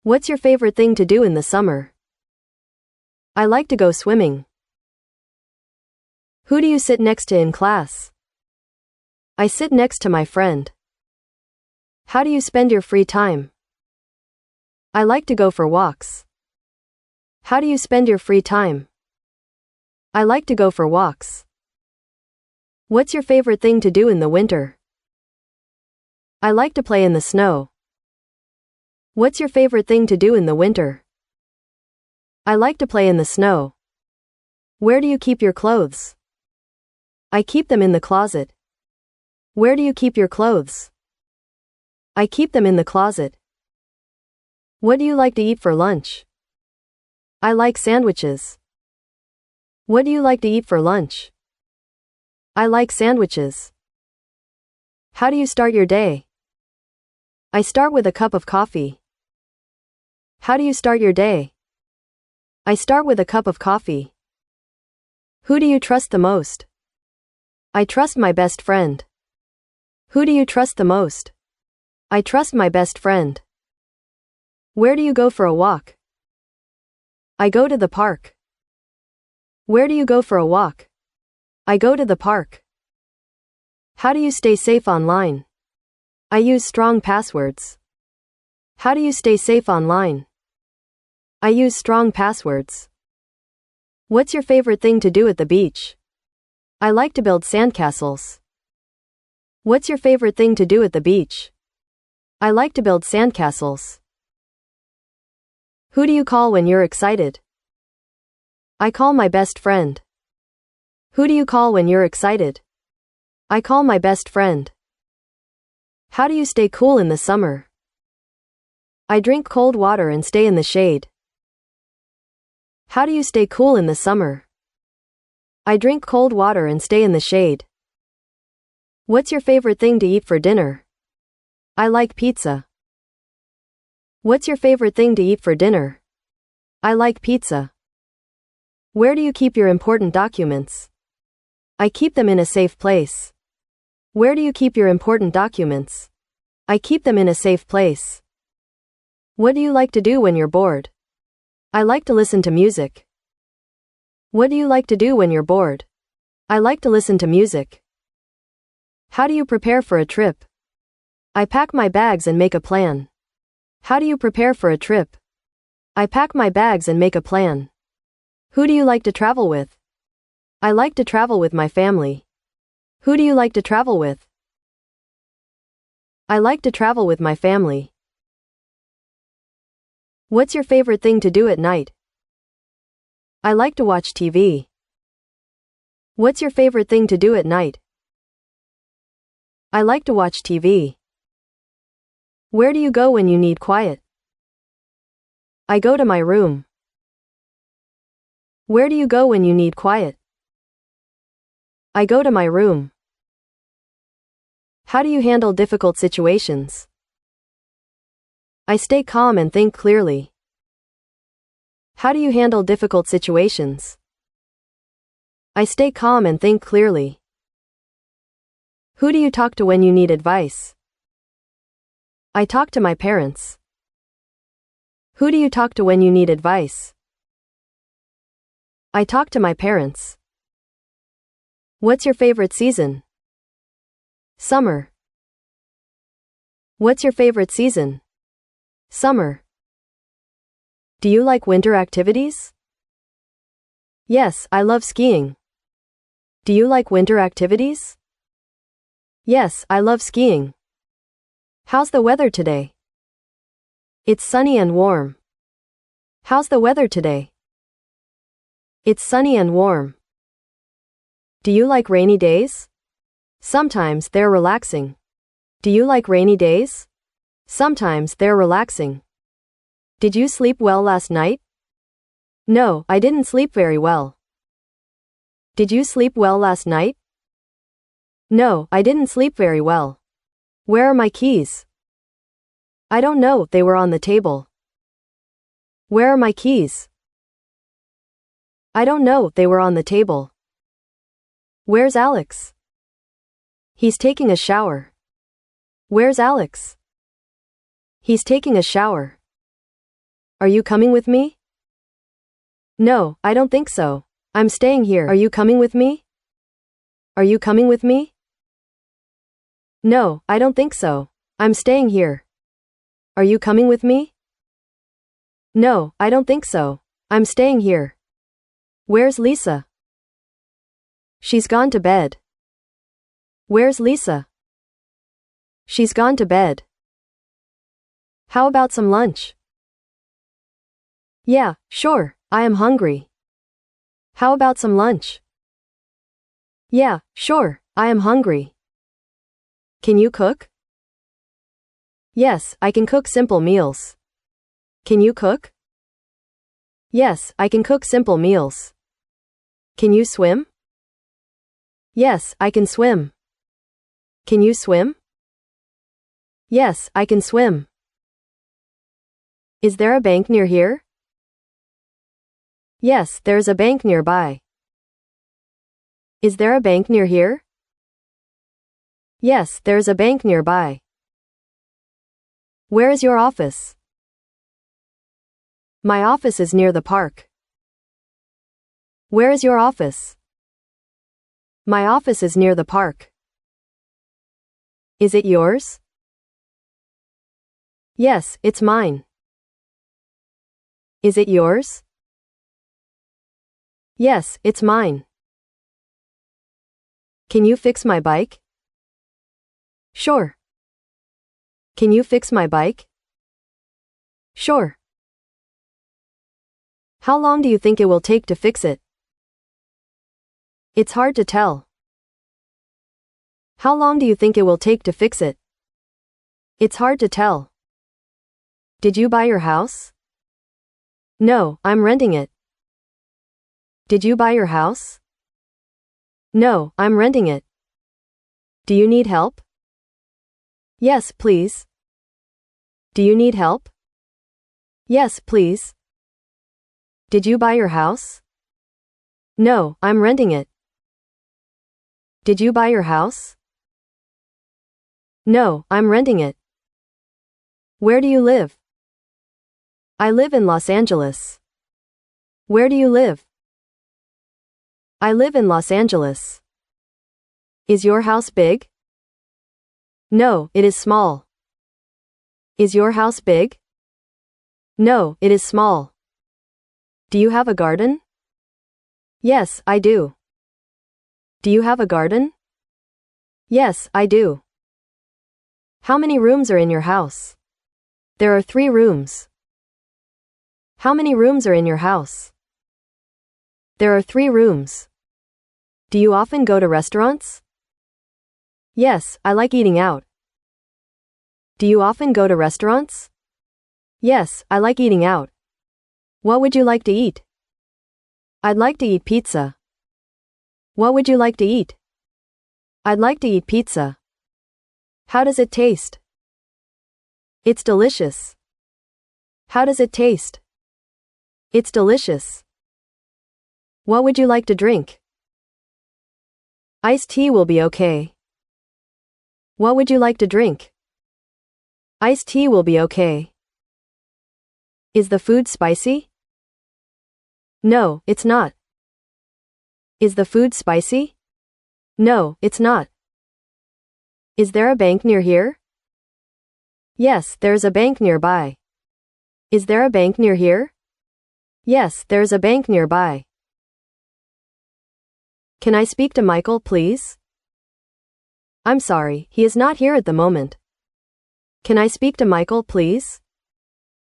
What's your favorite thing to do in the summer? I like to go swimming. Who do you sit next to in class? I sit next to my friend. How do you spend your free time? I like to go for walks. How do you spend your free time? I like to go for walks. What's your favorite thing to do in the winter? I like to play in the snow. What's your favorite thing to do in the winter? I like to play in the snow. Where do you keep your clothes? I keep them in the closet. Where do you keep your clothes? I keep them in the closet. What do you like to eat for lunch? I like sandwiches. What do you like to eat for lunch? I like sandwiches. How do you start your day? I start with a cup of coffee. How do you start your day? I start with a cup of coffee. Who do you trust the most? I trust my best friend. Who do you trust the most? I trust my best friend. Where do you go for a walk? I go to the park. Where do you go for a walk? I go to the park. How do you stay safe online? I use strong passwords. How do you stay safe online? I use strong passwords. What's your favorite thing to do at the beach? I like to build sandcastles. What's your favorite thing to do at the beach? I like to build sandcastles. Who do you call when you're excited? I call my best friend. Who do you call when you're excited? I call my best friend. How do you stay cool in the summer? I drink cold water and stay in the shade. How do you stay cool in the summer? I drink cold water and stay in the shade. What's your favorite thing to eat for dinner? I like pizza. What's your favorite thing to eat for dinner? I like pizza. Where do you keep your important documents? I keep them in a safe place. Where do you keep your important documents? I keep them in a safe place. What do you like to do when you're bored? I like to listen to music. What do you like to do when you're bored? I like to listen to music. How do you prepare for a trip? I pack my bags and make a plan. How do you prepare for a trip? I pack my bags and make a plan. Who do you like to travel with? I like to travel with my family. Who do you like to travel with? I like to travel with my family. What's your favorite thing to do at night? I like to watch TV. What's your favorite thing to do at night? I like to watch TV. Where do you go when you need quiet? I go to my room. Where do you go when you need quiet? I go to my room. How do you handle difficult situations? I stay calm and think clearly. How do you handle difficult situations? I stay calm and think clearly. Who do you talk to when you need advice? I talk to my parents. Who do you talk to when you need advice? I talk to my parents. What's your favorite season? Summer. What's your favorite season? Summer. Do you like winter activities? Yes, I love skiing. Do you like winter activities? Yes, I love skiing. How's the weather today? It's sunny and warm. How's the weather today? It's sunny and warm. Do you like rainy days? Sometimes they're relaxing. Do you like rainy days? Sometimes they're relaxing. Did you sleep well last night? No, I didn't sleep very well. Did you sleep well last night? No, I didn't sleep very well. Where are my keys? I don't know, they were on the table. Where are my keys? I don't know, they were on the table. Where's Alex? He's taking a shower. Where's Alex? He's taking a shower. Are you coming with me? No, I don't think so. I'm staying here. Are you coming with me? Are you coming with me? No, I don't think so. I'm staying here. Are you coming with me? No, I don't think so. I'm staying here. Where's Lisa? She's gone to bed. Where's Lisa? She's gone to bed. How about some lunch? Yeah, sure, I am hungry. How about some lunch? Yeah, sure, I am hungry. Can you cook? Yes, I can cook simple meals. Can you cook? Yes, I can cook simple meals. Can you swim? Yes, I can swim. Can you swim? Yes, I can swim. Is there a bank near here? Yes, there's a bank nearby. Is there a bank near here? Yes, there's a bank nearby. Where is your office? My office is near the park. Where is your office? My office is near the park. Is it yours? Yes, it's mine. Is it yours? Yes, it's mine. Can you fix my bike? Sure. Can you fix my bike? Sure. How long do you think it will take to fix it? It's hard to tell. How long do you think it will take to fix it? It's hard to tell. Did you buy your house? No, I'm renting it. Did you buy your house? No, I'm renting it. Do you need help? Yes, please. Do you need help? Yes, please. Did you buy your house? No, I'm renting it. Did you buy your house? No, I'm renting it. Where do you live? I live in Los Angeles. Where do you live? I live in Los Angeles. Is your house big? No, it is small. Is your house big? No, it is small. Do you have a garden? Yes, I do. Do you have a garden? Yes, I do. How many rooms are in your house? There are 3 rooms. How many rooms are in your house? There are 3 rooms. Do you often go to restaurants? Yes, I like eating out. Do you often go to restaurants? Yes, I like eating out. What would you like to eat? I'd like to eat pizza. What would you like to eat? I'd like to eat pizza. How does it taste? It's delicious. How does it taste? It's delicious. What would you like to drink? Iced tea will be okay. What would you like to drink? Iced tea will be okay. Is the food spicy? No, it's not. Is the food spicy? No, it's not. Is there a bank near here? Yes, there's a bank nearby. Is there a bank near here? Yes, there's a bank nearby. Can I speak to Michael, please? I'm sorry, he is not here at the moment. Can I speak to Michael, please?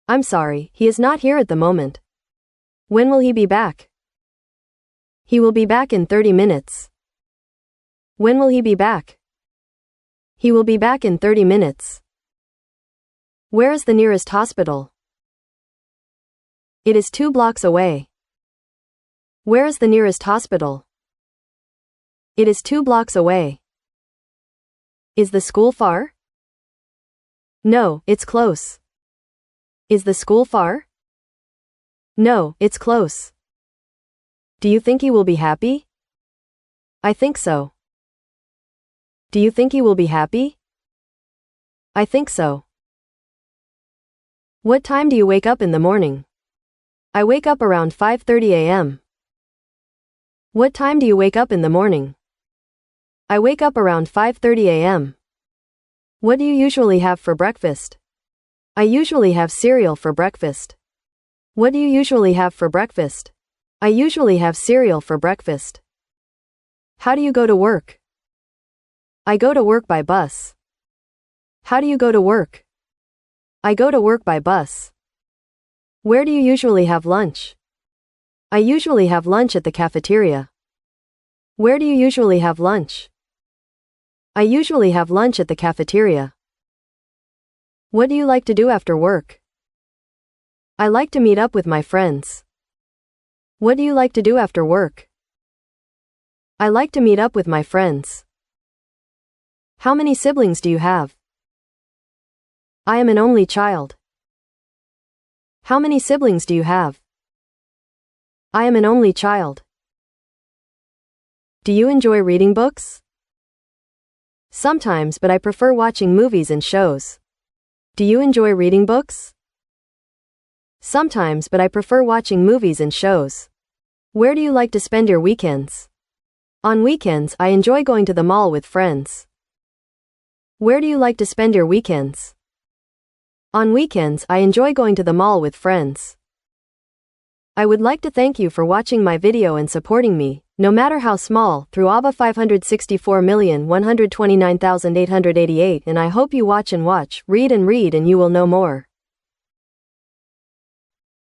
I'm sorry, he is not here at the moment. When will he be back? He will be back in 30 minutes. When will he be back? He will be back in 30 minutes. Where is the nearest hospital? It is 2 blocks away. Where is the nearest hospital? It is 2 blocks away. Is the school far? No, it's close. Is the school far? No, it's close. Do you think he will be happy? I think so. Do you think he will be happy? I think so. What time do you wake up in the morning? I wake up around 5:30 a.m. What time do you wake up in the morning? I wake up around 5:30 a.m. What do you usually have for breakfast? I usually have cereal for breakfast. What do you usually have for breakfast? I usually have cereal for breakfast. How do you go to work? I go to work by bus. How do you go to work? I go to work by bus. Where do you usually have lunch? I usually have lunch at the cafeteria. Where do you usually have lunch? I usually have lunch at the cafeteria. What do you like to do after work? I like to meet up with my friends. What do you like to do after work? I like to meet up with my friends. How many siblings do you have? I am an only child. How many siblings do you have? I am an only child. Do you enjoy reading books? Sometimes, but I prefer watching movies and shows. Do you enjoy reading books? Sometimes, but I prefer watching movies and shows. Where do you like to spend your weekends? On weekends, I enjoy going to the mall with friends. Where do you like to spend your weekends? On weekends, I enjoy going to the mall with friends. I would like to thank you for watching my video and supporting me, no matter how small, through ABBA 564,129,888, and I hope you watch and watch, read and you will know more.